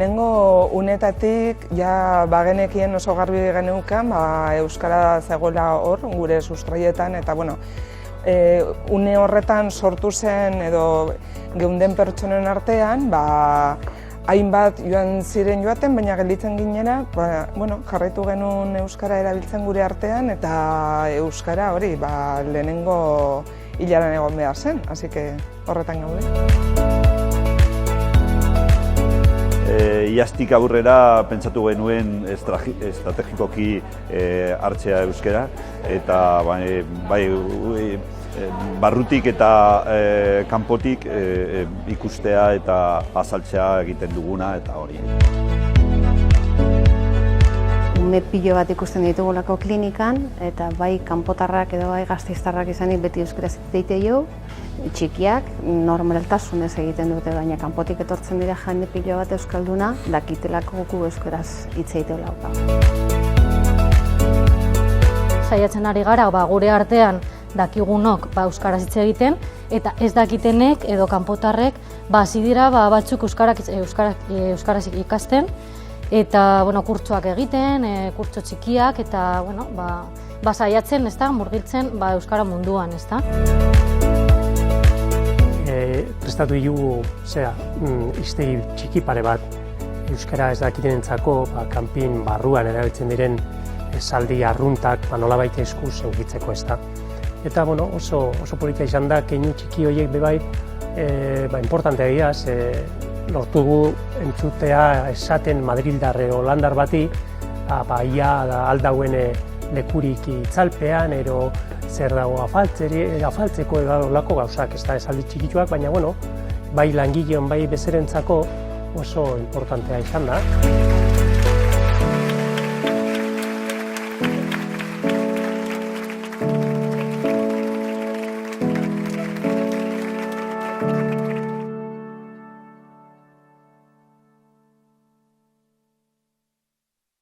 lehenengo unetatik ja bagenekien oso garbi geneukan euskara zegoela hor gure sustraietan eta bueno, une horretan sortu zen edo geunden pertsonen artean hainbat joan ziren joaten, baina gelditzen ginera, bueno, jarraitu genuen euskara erabiltzen gure artean eta euskara hori lehenengo hilaran egon behar zen, así que horretan gaude. Iaztik aurrera pentsatu genuen estrategikoki hartzea euskara eta barrutik eta kanpotik ikustea eta azaltzea egiten duguna eta hori. Ume pilo bat ikusten ditugulako klinikan eta bai kanpotarrak edo bai gasteiztarrak izanik beti euskaraz egite jo, txikiak normaltasunez egiten dute, baina kanpotik etortzen dira jende pilo bat euskalduna dakitelako gu euskaraz hitz egite lauka. Saiatzen ari gara gure artean dakigunok euskaraz hitz egiten eta ez dakitenek edo kanpotarrek hasi dira batzuk euskaraz ikasten eta kurtsoak egiten, kurtso txikiak eta saiatzen, murgiltzen euskara munduan, ezta? Prestatu ditugu hiztegi txiki pare bat euskara ez dakitenentzako kanpin barruan erabiltzen diren esaldi arruntak nolabait eskuz eukitzeko, ezta. Eta oso polita izan da keinu txiki horiek bebai importantea dira, lortugu entzutea esaten madrildar edo holandar bati ia aldauen lekurik itzalpean ero zer dago afaltzeko edo lako gauzak, ez da esaldi txikituak, baina bai langileon bai bezerentzako oso importantea izan da.